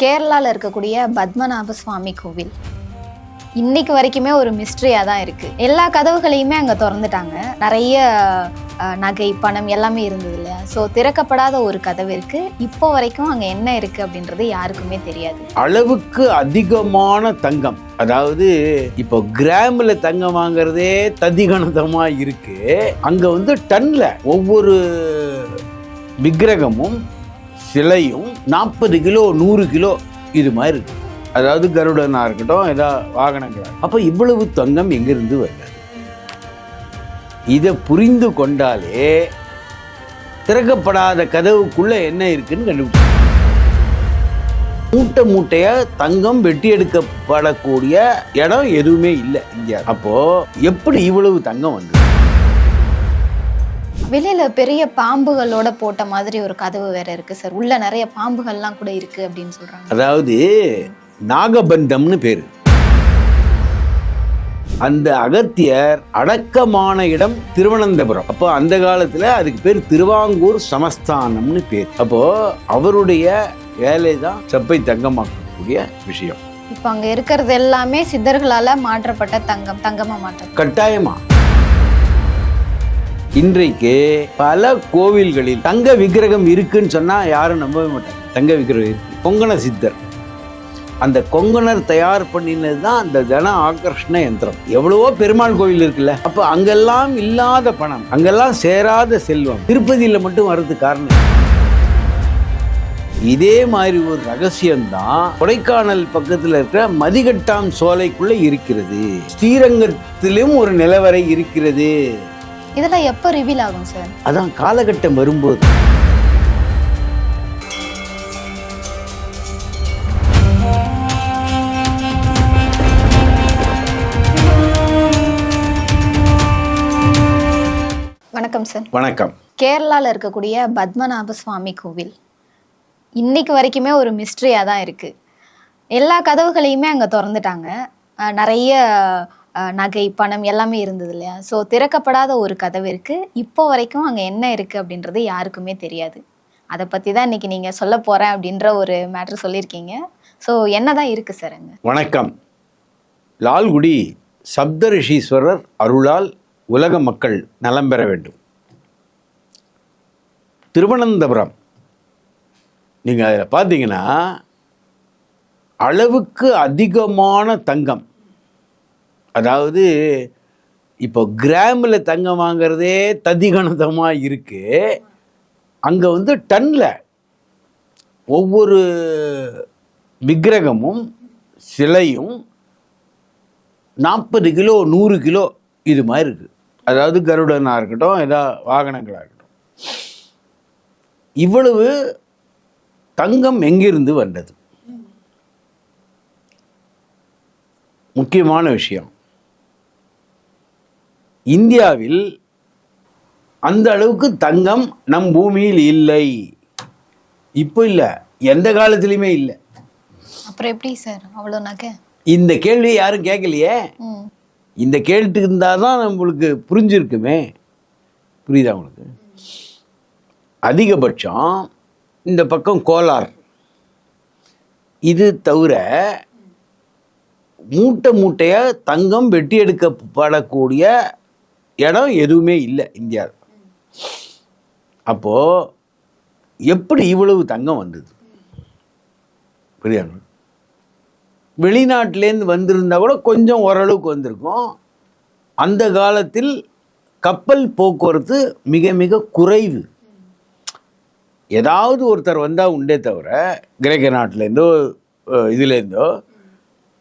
கேரளாவில் இருக்கக்கூடிய பத்மநாப சுவாமி கோவில் இன்னைக்கு வரைக்குமே ஒரு மிஸ்ட்ரியாக தான் இருக்குது. எல்லா கதவுகளையுமே அங்கே திறந்துட்டாங்க. நிறைய நகை பணம் எல்லாமே இருந்தது இல்லையா? ஸோ திறக்கப்படாத ஒரு கதவு இருக்குது. இப்போ வரைக்கும் அங்கே என்ன இருக்குது அப்படின்றது யாருக்குமே தெரியாது. அளவுக்கு அதிகமான தங்கம், அதாவது இப்போ கிராமில் தங்கம் வாங்குறதே ததிகணதமாக இருக்கு. அங்கே டன்ல ஒவ்வொரு விக்கிரகமும் சிலையும் 40 கிலோ 100 கிலோ இது மாதிரி இருக்கு. அதாவது கருடனா இருக்கட்டும், ஏதாவது வாகனங்கள். அப்போ இவ்வளவு தங்கம் எங்கிருந்து வந்தது? இதை புரிந்து கொண்டாலே திறக்கப்படாத கதவுக்குள்ள என்ன இருக்குன்னு கண்டுபிடிச்சு. மூட்டை மூட்டையா தங்கம் வெட்டி எடுக்கப்படக்கூடிய இடம் எதுவுமே இல்லை இந்தியா. அப்போ எப்படி இவ்வளவு தங்கம் வந்தது? வெளியில பெரிய பாம்புகளோட போட்ட மாதிரி ஒரு கதவு வேற இருக்கு சார். உள்ள நிறைய பாம்புகள்லாம் கூட இருக்கு அப்படின்னு சொல்றாங்க. அதாவது நாகபந்தம்னு பேரு. அந்த அகத்தியர் அடக்கமான இடம் திருவனந்தபுரம். அப்போ அந்த காலத்துல அதுக்கு பேர் திருவாங்கூர் சமஸ்தானம்னு பேர். அப்போ அவருடைய வேலை தான் செப்பை தங்கமாக்கக்கூடிய விஷயம். இப்போ அங்க இருக்கிறது எல்லாமே சித்தர்களால மாற்றப்பட்ட தங்கமா மாற்றம். கட்டாயமா இன்றைக்கு பல கோவில்களில் தங்க விக்கிரகம் இருக்குன்னு சொன்னா யாரும் நம்பவே மாட்டாங்க. தங்க விக்கிரகம் இருக்கு. கொங்கண சித்தர், அந்த கொங்கணர் தயார் பண்ணினது தான் அந்த தன ஆகர்ஷண யந்திரம். எவ்வளவோ பெருமாள் கோவில் இருக்குல்ல, அப்போ அங்கெல்லாம் இல்லாத பணம், அங்கெல்லாம் சேராத செல்வம் திருப்பதியில் மட்டும் வர்றதுக்கு காரணம். இதே மாதிரி ஒரு ரகசியம்தான் கொடைக்கானல் பக்கத்தில் இருக்கிற மதிகட்டாம் சோலைக்குள்ள இருக்கிறது. ஸ்ரீரங்கத்திலும் ஒரு நிலவரை இருக்கிறது. இதெல்லாம் எப்போ ரிவீல் ஆகும் சார்? அதான் காலகட்டம் வரும்போது. வணக்கம் சார். வணக்கம். கேரளாவில் இருக்கக்கூடிய பத்மநாப சுவாமி கோவில் இன்னைக்கு வரைக்குமே ஒரு மிஸ்ட்ரியாக தான் இருக்குது. எல்லா கதவுகளையுமே அங்கே திறந்துட்டாங்க. நிறைய நகை பணம் எல்லாமே இருந்தது இல்லையா? ஸோ திறக்கப்படாத ஒரு கதவு இருக்குது. இப்போ வரைக்கும் அங்கே என்ன இருக்குது அப்படின்றது யாருக்குமே தெரியாது. அதை பற்றி தான் இன்னைக்கு நீங்கள் சொல்ல போகிறேன் அப்படின்ற ஒரு மேட்ரு சொல்லியிருக்கீங்க. ஸோ என்ன தான் இருக்குது சார் அங்கே? வணக்கம். லால்குடி சப்தரிஷீஸ்வரர் அருளால் உலக மக்கள் நலம் பெற வேண்டும். திருவனந்தபுரம் நீங்கள் அதில் பார்த்தீங்கன்னா அளவுக்கு அதிகமான தங்கம், அதாவது இப்போ கிராமில் தங்கம் வாங்குறதே ததிகணதமாக இருக்கு. அங்கே டன்ல ஒவ்வொரு விக்கிரகமும் சிலையும் 40 கிலோ 100 கிலோ இது மாதிரி இருக்கு. அதாவது கருடனா இருக்கட்டும், ஏதாவது வாகனங்களாக இருக்கட்டும். இவ்வளவு தங்கம் எங்கிருந்து வந்தது? முக்கியமான விஷயம், இந்தியாவில் அந்த அளவுக்கு தங்கம் நம் பூமியில் இல்லை. இப்போ இல்லை, எந்த காலத்திலையுமே இல்லை. அப்புறம் எப்படி சார் அவ்வளோ நகை? இந்த கேள்வியை யாரும் கேட்கலையே. இந்த கேள்விட்டு இருந்தால் தான் நம்மளுக்கு புரிஞ்சிருக்குமே. புரியுதா உங்களுக்கு? அதிகபட்சம் இந்த பக்கம் கோலார், இது தவிர மூட்டை மூட்டையாக தங்கம் வெட்டி எடுக்கப்படக்கூடிய இடம் எதுவுமே இல்லை இந்தியாவில். அப்போது எப்படி இவ்வளவு தங்கம் வந்தது? புரியுதா? வெளிநாட்டிலேருந்து வந்திருந்தா கூட கொஞ்சம் ஓரளவுக்கு வந்திருக்கும். அந்த காலத்தில் கப்பல் போக்குவரத்து மிக மிக குறைவு. ஏதாவது ஒருத்தர் வந்தால் உண்டே தவிர கிரேக்க நாட்டிலேருந்தோ இதுலேருந்தோ,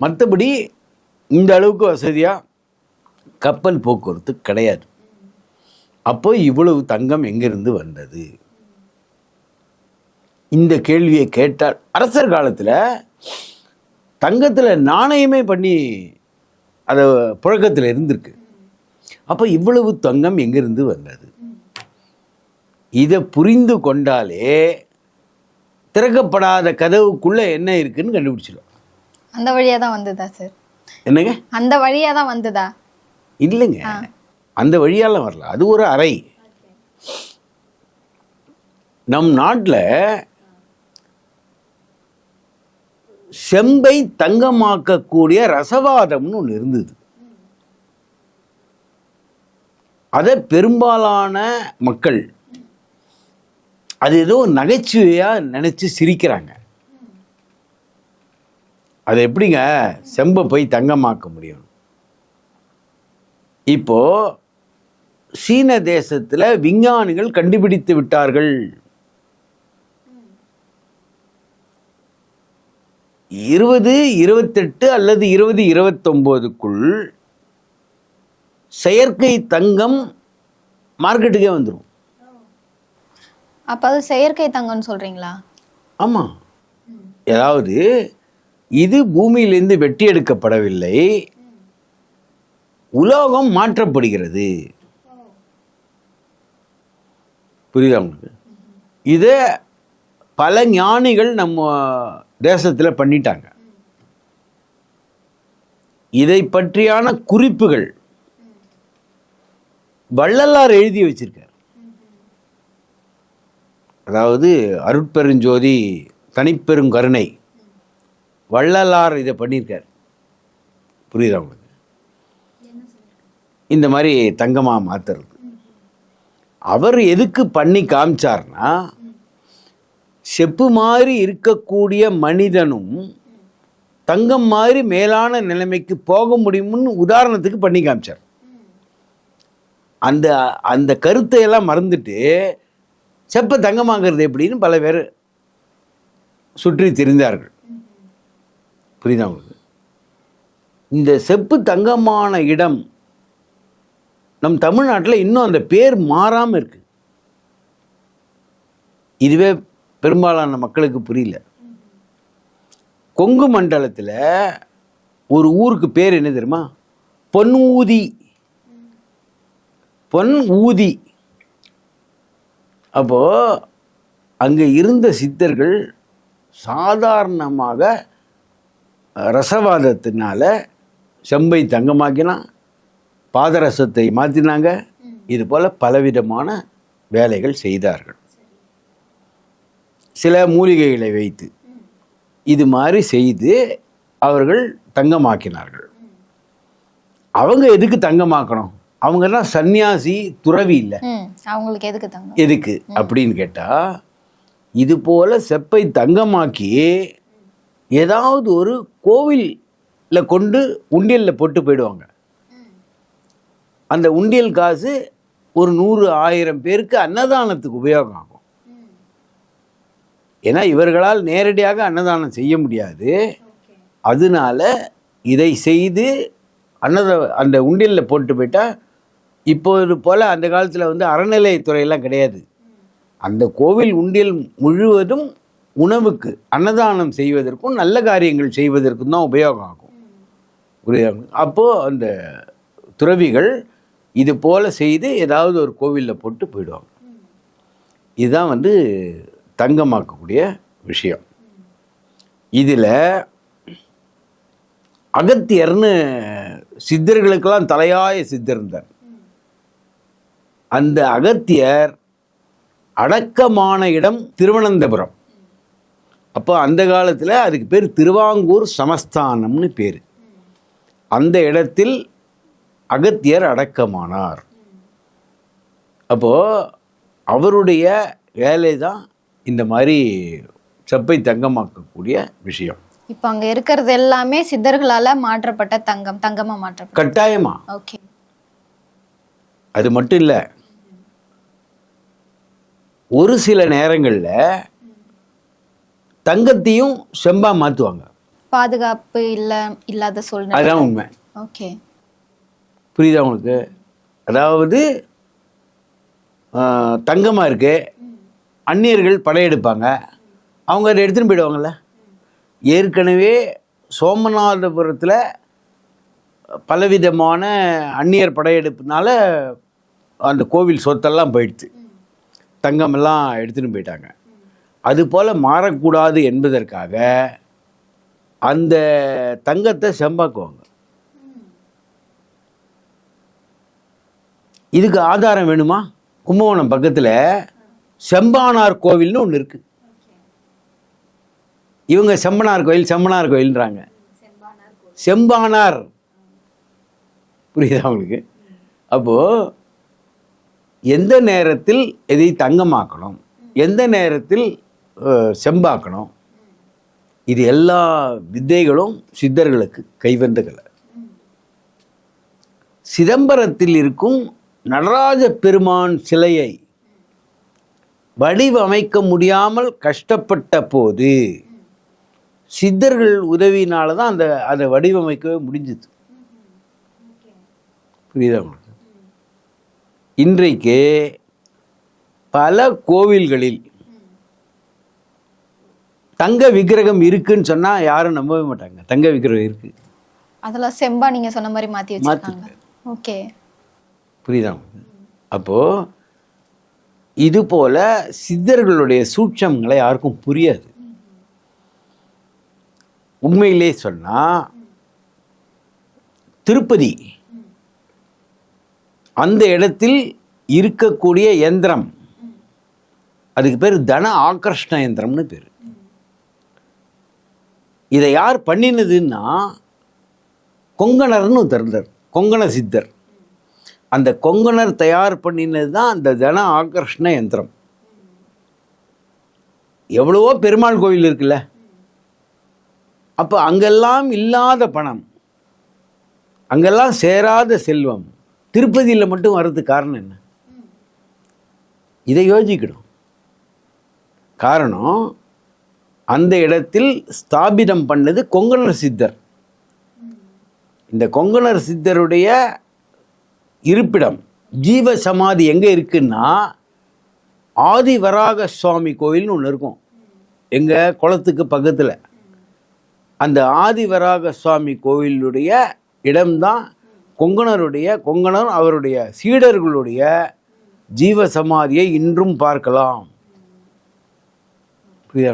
மற்றபடி இந்த அளவுக்கு வசதியாக கப்பல் போக்குவரத்து கிடையாது. அப்போ இவ்வளவு தங்கம் எங்கிருந்து வந்தது? இந்த கேள்வியை கேட்டால், அரசர் காலத்தில் தங்கத்தில் நாணயமே பண்ணி அதை புழக்கத்தில் இருந்திருக்கு. அப்போ இவ்வளவு தங்கம் எங்கிருந்து வந்தது? இதை புரிந்து கொண்டாலே திறக்கப்படாத கதவுக்குள்ள என்ன இருக்குன்னு கண்டுபிடிச்சிடும். அந்த வழியாக தான் வந்ததா சார்? என்னங்க? அந்த வழியாக தான் வந்ததா? இல்லைங்க, அந்த வழியால வரல. அது ஒரு அறை. நம் நாட்டில் செம்பை தங்கமாக்கக்கூடிய ரசவாதம்னு ஒன்று இருந்தது. அதை பெரும்பாலான மக்கள் அது ஏதோ நகைச்சுவையாக நினச்சி சிரிக்கிறாங்க. அது எப்படிங்க செம்பை போய் தங்கமாக்க முடியும்? இப்போ சீன தேசத்தில் விஞ்ஞானிகள் கண்டுபிடித்து விட்டார்கள். 2028 அல்லது 2029க்குள் செயற்கை தங்கம் மார்க்கெட்டுக்கே வந்துடும். அப்போ அது செயற்கை தங்கம்னு சொல்றீங்களா? ஆமாம், ஏதாவது இது பூமியிலிருந்து வெட்டி எடுக்கப்படவில்லை, உலோகம் மாற்றப்படுகிறது. புரியுதா உங்களுக்கு? இதை பல ஞானிகள் நம்ம தேசத்தில் பண்ணிட்டாங்க. இதை பற்றியான குறிப்புகள் வள்ளலார் எழுதி வச்சிருக்கார். அதாவது அருட்பெருஞ்சோதி தனிப்பெருங்கருணை வள்ளலார் இதை பண்ணியிருக்கார். புரியுதா உங்களுக்கு? இந்த மாதிரி தங்கமாக மாற்றுறது. அவர் எதுக்கு பண்ணி காமிச்சார்னா, செப்பு மாதிரி இருக்கக்கூடிய மனிதனும் தங்கம் மாதிரி மேலான நிலைமைக்கு போக முடியும்னு உதாரணத்துக்கு பண்ணி காமிச்சார். அந்த அந்த கருத்தை எல்லாம் மறந்துட்டு செப்பை தங்கமாகிறது எப்படின்னு பல பேர் சுற்றி திரிந்தார்கள். புரியுதா உங்களுக்கு? இந்த செப்பு தங்கமான இடம் நம் தமிழ்நாட்டில் இன்னும் அந்த பேர் மாறாமல் இருக்கு. இதுவே பெரும்பாலான மக்களுக்கு புரியல. கொங்கு மண்டலத்தில் ஒரு ஊருக்கு பேர் என்ன தெரியுமா? பொன்ஊதி. பொன் ஊதி. அப்போ அங்கே இருந்த சித்தர்கள் சாதாரணமாக ரசவாதத்தினால செம்பை தங்கமாக்கினா, பாதரசத்தை மாற்றினாங்க. இது போல் பலவிதமான வேலைகள் செய்தார்கள். சில மூலிகைகளை வைத்து இது மாதிரி செய்து அவர்கள் தங்கமாக்கினார்கள். அவங்க எதுக்கு தங்கமாக்கணும்? அவங்க தான் சன்னியாசி, துறவி இல்லை. அவங்களுக்கு எதுக்கு தங்கம்? எதுக்கு அப்படின்னு கேட்டால், இது போல் செப்பை தங்கமாக்கி ஏதாவது ஒரு கோவிலில் கொண்டு உண்டியலில் போட்டு போயிடுவாங்க. அந்த உண்டியல் காசு ஒரு 100-1000 பேருக்கு அன்னதானத்துக்கு உபயோகம் ஆகும். ஏன்னா இவர்களால் நேரடியாக அன்னதானம் செய்ய முடியாது. அதனால இதை செய்து அந்த உண்டியலில் போட்டு போயிட்டா, இப்போது போல் அந்த காலத்தில் வந்து அறநிலையத்துறையெல்லாம் கிடையாது. அந்த கோவில் உண்டியல் முழுவதும் உணவுக்கு, அன்னதானம் செய்வதற்கும் நல்ல காரியங்கள் செய்வதற்கும் தான் உபயோகம் ஆகும். அப்போது அந்த துறவிகள் இது போல் செய்து ஏதாவது ஒரு கோவிலில் போட்டு போயிடுவாங்க. இதுதான் வந்து தங்கமாக்கக்கூடிய விஷயம். இதில் அகத்தியர்னு சித்தர்களுக்கெல்லாம் தலையாய சித்தர் இருந்தார். அந்த அகத்தியர் அடக்கமான இடம் திருவனந்தபுரம். அப்போ அந்த காலத்தில் அதுக்கு பேர் திருவாங்கூர் சமஸ்தானம்னு பேர். அந்த இடத்தில் அகத்தியர் அடக்கமானார். அப்போது அவருடைய வேலை தான் இந்த மாதிரி செப்பை தங்கமாக்கக்கூடிய விஷயம். இப்போ அங்கே இருக்கிறது எல்லாமே சித்தர்களால் மாற்றப்பட்ட தங்கமாக மாற்றப்பட்ட. கட்டாயமா. ஓகே. அது மட்டும் இல்லை, ஒரு சில நேரங்களில் தங்கத்தையும் செம்பா மாற்றுவாங்க. பாதுகாப்பு இல்லாத சூழ்நிலை. அதுதான் உண்மை. ஓகே. புரியுதா உங்களுக்கு? அதாவது தங்கமாக இருக்கு, அந்நியர்கள் படையெடுப்பாங்க, அவங்க அதை எடுத்துன்னு போயிடுவாங்கள்ல. ஏற்கனவே சோமநாதபுரத்தில் பலவிதமான அந்நியர் படையெடுப்புனால அந்த கோவில் சொத்தெல்லாம் போயிடுச்சு, தங்கமெல்லாம் எடுத்துன்னு போயிட்டாங்க. அதுபோல் மாறக்கூடாது என்பதற்காக அந்த தங்கத்தை செம்பாக்குவாங்க. இதுக்கு ஆதாரம் வேணுமா? கும்பகோணம் பக்கத்தில் செம்பானார் கோவில்னு ஒன்று இருக்குது. இவங்க செம்பனார் கோயில்ன்றாங்க. செம்பானார், புரியுதா உங்களுக்கு? அப்போது எந்த நேரத்தில் எதை தங்கமாக்கணும், எந்த நேரத்தில் செம்பாக்கணும், இது எல்லா வித்தைகளும் சித்தர்களுக்கு கைவந்த கலை. சிதம்பரத்தில் இருக்கும் நடராஜ பெருமான் சிலையை வடிவமைக்க முடியாமல் கஷ்டப்பட்ட போது சித்தர்கள் உதவியினால தான் அதை வடிவமைக்கவே முடிஞ்சது. புரியுதா உங்களுக்கு? இன்றைக்கு பல கோவில்களில் தங்க விக்கிரகம் இருக்குன்னு சொன்னா யாரும் நம்பவே மாட்டாங்க. தங்க விக்கிரகம் இருக்கு, அதெல்லாம் செம்பா நீங்க சொன்ன மாதிரி மாத்தி வச்சிருக்காங்க. ஓகே, புரியுதா? அப்போ இது போல சித்தர்களுடைய சூட்சங்களை யாருக்கும் புரியாது. உண்மையிலே சொன்னா திருப்பதி அந்த இடத்தில் இருக்கக்கூடிய யந்திரம், அதுக்கு பேர் தன ஆகர்ஷ்ண யந்திரம்னு பேர். இதை யார் பண்ணினதுன்னா கொங்கணர்னு தெரிந்தார், கொங்கண சித்தர். அந்த கொங்கணர் தயார் பண்ணினது தான் அந்த தன ஆகர்ஷ்ண யந்திரம். எவ்வளவோ பெருமாள் கோவில் இருக்குல்ல, அப்போ அங்கெல்லாம் இல்லாத பணம், அங்கெல்லாம் சேராத செல்வம் திருப்பதியில் மட்டும் வர்றதுக்கு காரணம் என்ன? இதை யோசிக்கணும். காரணம், அந்த இடத்தில் ஸ்தாபிதம் பண்ணது கொங்கணர் சித்தர். இந்த கொங்கணர் சித்தருடைய இருப்பிடம் ஜீவ சமாதி எங்கே இருக்குன்னா ஆதிவராக சுவாமி கோவில்னு ஒன்று இருக்கும் எங்கள் குளத்துக்கு பக்கத்தில். அந்த ஆதிவராக சுவாமி கோவிலுடைய இடம்தான் கொங்கணர் அவருடைய சீடர்களுடைய ஜீவ சமாதியை இன்றும் பார்க்கலாம். புரியுதா?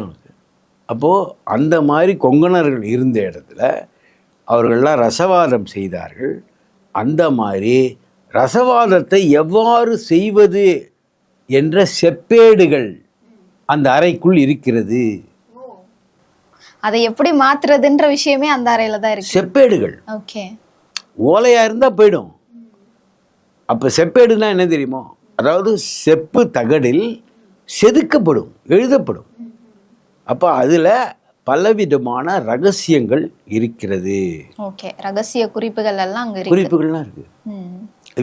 அப்போது அந்த மாதிரி கொங்கணர்கள் இருந்த இடத்துல அவர்கள்லாம் ரசவாதம் செய்தார்கள். அந்த மாதிரி ரசவாதத்தை எவ்வாறு செய்வது என்ற செப்பேடுகள் அந்த அறைக்குள் இருக்கிறது. அதை எப்படி மாத்துறதுன்ற விஷயமே அந்த அறையில தான் இருக்கு. செப்பேடுகள். ஓகே, ஓலையா இருந்தா போயிடும். அப்ப செப்பேடுனா என்ன தெரியுமோ? அதாவது செப்பு தகடில் செதுக்கப்படும், எழுதப்படும். அப்ப அதுல பலவிதமான ரகசியங்கள் இருக்கிறது. ஓகே, ரகசிய குறிப்புகள் எல்லாம் அங்க இருக்கு. குறிப்புகள்லாம் இருக்கு.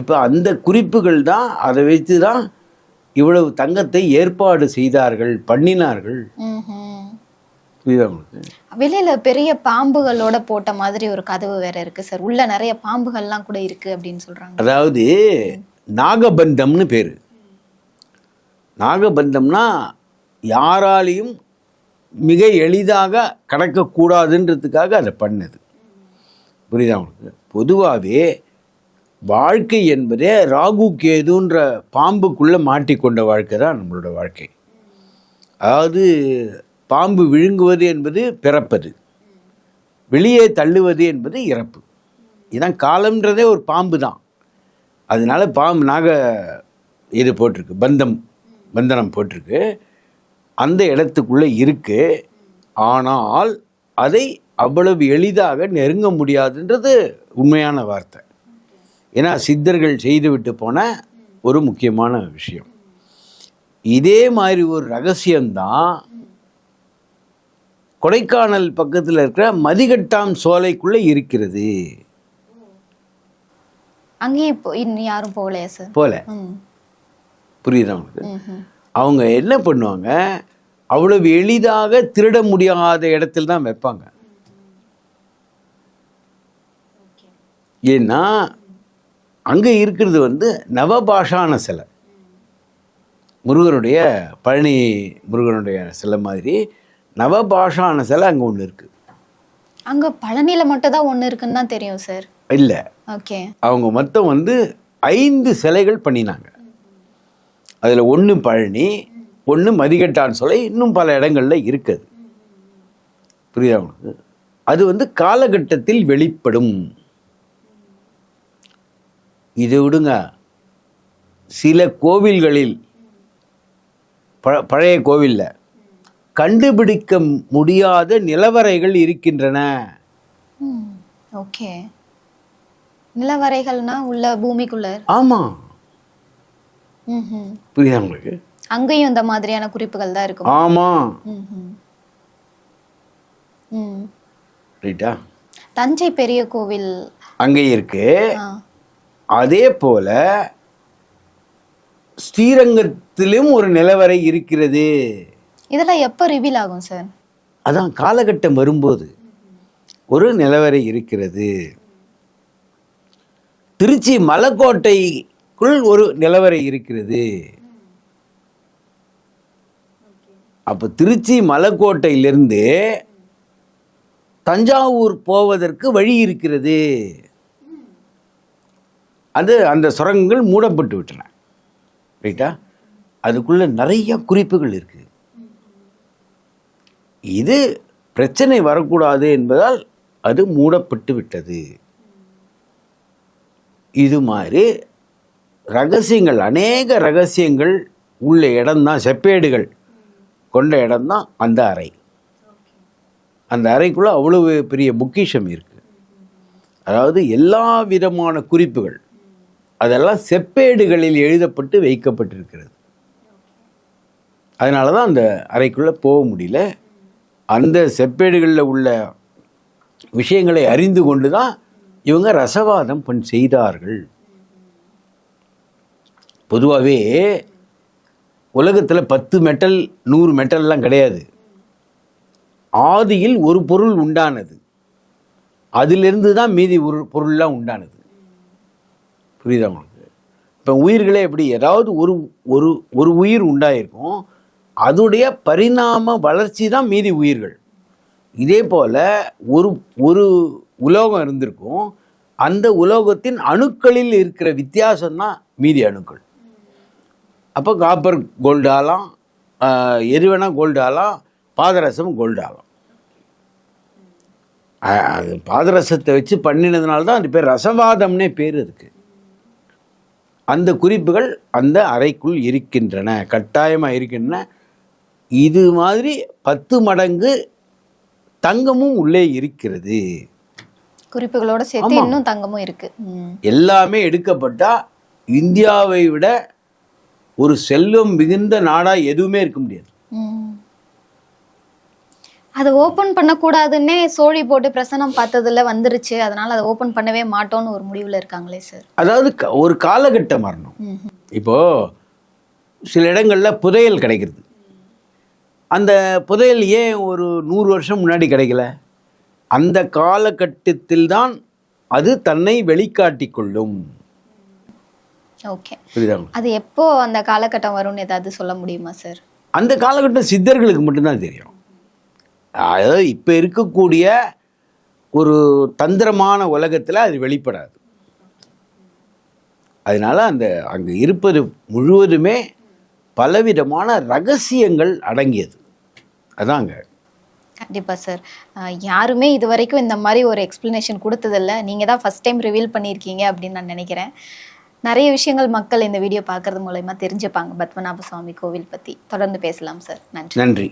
இப்ப அந்த குறிப்புகள் தான், அதை வைத்து தான் இவ்வளவு தங்கத்தை ஏற்பாடு செய்தார்கள், பண்ணினார்கள். வெளியில பெரிய பாம்புகளோட போட்ட மாதிரி ஒரு கதவு வேற இருக்கு சார், உள்ள நிறைய பாம்புகள்லாம் கூட இருக்கு அப்படின்னு சொல்றாங்க. அதாவது நாகபந்தம்னு பேரு. நாகபந்தம்னா யாராலையும் மிக எளிதாக கடக்கக்கூடாதுன்றதுக்காக அதை பண்ணது. புரியுதா உங்களுக்கு? பொதுவாகவே வாழ்க்கை என்பதே ராகு கேதுன்ற பாம்புக்குள்ளே மாட்டிக்கொண்ட வாழ்க்கை தான் நம்மளோட வாழ்க்கை. அதாவது பாம்பு விழுங்குவது என்பது பிறப்பது, வெளியே தள்ளுவது என்பது இறப்பு. இதான் காலம்ன்றதே ஒரு பாம்பு தான். அதனால பாம்பு இது போட்டிருக்கு, பந்தனம் போட்டிருக்கு, அந்த இடத்துக்குள்ளே இருக்கு. ஆனால் அதை அவ்வளவு எளிதாக நெருங்க முடியாதுன்றது உண்மையான வார்த்தை. ஏன்னா சித்தர்கள் செய்துவிட்டு போன ஒரு முக்கியமான விஷயம். இதே மாதிரி ஒரு ரகசியம்தான் கொடைக்கானல் பக்கத்தில் இருக்கிற மதிகட்டாம் சோலைக்குள்ள இருக்கிறது. அங்கேயும் இன்னும் யாரும் போகலையா சார்? போல. புரியுதா உங்களுக்கு? அவங்க என்ன பண்ணுவாங்க, அவ்வளவு எளிதாக திருட முடியாத இடத்துல தான் வைப்பாங்க. ஏன்னா அங்கே இருக்கிறது நவபாஷான சிலை, முருகனுடைய பழனி முருகனுடைய சிலை மாதிரி நவபாஷான சிலை அங்கே ஒன்று இருக்கு. அங்கே பழனியில் மட்டும் தான் ஒன்று இருக்குன்னு தான் தெரியும் சார். இல்லை, ஓகே, அவங்க மொத்தம் 5 சிலைகள் பண்ணினாங்க. அதில் 1 பழனி, 1 மதிகட்டான் சோலை, இன்னும் பல இடங்கள்ல இருக்குது. புரியுதா உங்களுக்கு? அது காலகட்டத்தில் வெளிப்படும். இதை விடுங்க, சில கோவில்களில் பழைய கோவிலில் கண்டுபிடிக்க முடியாத நிலவறைகள் இருக்கின்றன. ஓகே. நிலவறைகள்னா உள்ள பூமிக்குள்ள? ஆமா, ம்ஹும். புரியுதா உங்களுக்கு? அங்கேயும் இந்த மாதிரியான குறிப்புகள் தான் இருக்கும். ஆமா, ம்ஹும். ம். ரைட்டா. தஞ்சை பெரிய கோவில் அங்கே இருக்கு. ஆ. அதே போல ஸ்ரீரங்கத்திலும் ஒரு நிலவறை இருக்கிறது. இதெல்லாம் எப்போ ரிவீல் ஆகும் சார்? அதான் காலகட்டம் வரும்போது ஒரு நிலவறை இருக்கிறது. திருச்சி மலைக்கோட்டைக்குள் ஒரு நிலவறை இருக்கிறது. அப்ப திருச்சி மலைக்கோட்டையிலிருந்து தஞ்சாவூர் போவதற்கு வழி இருக்கிறது. அது அந்த சுரங்கங்கள் மூடப்பட்டு விட்டன. ரைட்டா. அதுக்குள்ள நிறைய குறிப்புகள் இருக்கு. இது பிரச்சனை வரக்கூடாது என்பதால் அது மூடப்பட்டு விட்டது. இது மாதிரி ரகசியங்கள், அநேக ரகசியங்கள் உள்ள இடம்தான், செப்பேடுகள் கொண்ட இடம்தான் அந்த அறை. அந்த அறைக்குள்ள அவ்வளவு பெரிய பொக்கிஷம் இருக்கு. அதாவது எல்லா விதமான குறிப்புகள் அதெல்லாம் செப்பேடுகளில் எழுதப்பட்டு வைக்கப்பட்டிருக்கிறது. அதனால தான் அந்த அறைக்குள்ள போக முடியல. அந்த செப்பேடுகளில் உள்ள விஷயங்களை அறிந்து கொண்டு தான் இவங்க ரசவாதம் செய்தார்கள். பொதுவாகவே உலகத்தில் 10 மெட்டல் 100 மெட்டல்லாம் கிடையாது. ஆதியில் ஒரு பொருள் உண்டானது, அதிலிருந்து தான் மீதி பொருள்லாம் உண்டானது. புரியுதா உங்களுக்கு? இப்போ உயிர்களே எப்படி, ஏதாவது ஒரு உயிர் உண்டாயிருக்கும், அதோடைய பரிணாம வளர்ச்சி தான் மீதி உயிர்கள். இதே போல் ஒரு உலோகம் இருந்திருக்கும், அந்த உலோகத்தின் அணுக்களில் இருக்கிற வித்தியாசம்தான் மீதி அணுக்கள். அப்போ காப்பர் கோல்டு ஆலாம், எரிவனா கோல்டு ஆலாம், பாதரசம் கோல்டு ஆலாம். அது பாதரசத்தை வச்சு பண்ணினதுனால தான் அது பேர் ரசவாதம்னே பேர் இருக்கு. அந்த குறிப்புகள் அந்த அறைக்குள் இருக்கின்றன, கட்டாயமாக இருக்கின்றன. இது மாதிரி 10 மடங்கு தங்கமும் உள்ளே இருக்கிறது. குறிப்புகளோட சேர்த்து இன்னும் தங்கமும் இருக்கு. எல்லாமே எடுக்கப்பட்டா இந்தியாவை விட ஒரு செல்வம் மிகுந்த நாடா எதுவுமே இருக்க முடியாது. அதை ஓபன் பண்ணக்கூடாதுன்னே சோழி போட்டு பிரசனம் பார்த்ததுல வந்துருச்சு, அதனால அதை ஓபன் பண்ணவே மாட்டோம்னு ஒரு முடிவுல இருக்காங்களே சார். அதாவது ஒரு காலகட்டம் வரணும். இப்போ சில இடங்கள்ல புதையல் கிடைக்கிறது. அந்த புதையல் ஏன் ஒரு 100 வருஷம் முன்னாடி கிடைக்கல? அந்த காலகட்டத்தில் தான் அது தன்னை வெளிக்காட்டி கொள்ளும். ஓகே, அது எப்போ அந்த காலகட்டம் வரும்னு ஏதாவது சொல்ல முடியுமா சார்? அந்த காலகட்டம் சித்தர்களுக்கு மட்டும்தான் தெரியும். அதாவது இப்போ இருக்கக்கூடிய ஒரு தந்திரமான உலகத்தில் அது வெளிப்படாது. அதனால அங்கே இருப்பது முழுவதுமே பலவிதமான ரகசியங்கள் அடங்கியது. அதாங்க. கண்டிப்பாக சார். யாருமே இது வரைக்கும் இந்த மாதிரி ஒரு எக்ஸ்பிளனேஷன் கொடுத்ததில்ல, நீங்கள் தான் ஃபஸ்ட் டைம் ரிவீல் பண்ணியிருக்கீங்க அப்படின்னு நான் நினைக்கிறேன். நிறைய விஷயங்கள் மக்கள் இந்த வீடியோ பார்க்கறது மூலமா தெரிஞ்சுப்பாங்க பத்மநாப சுவாமி கோவில் பற்றி. தொடர்ந்து பேசலாம் சார். நன்றி. நன்றி.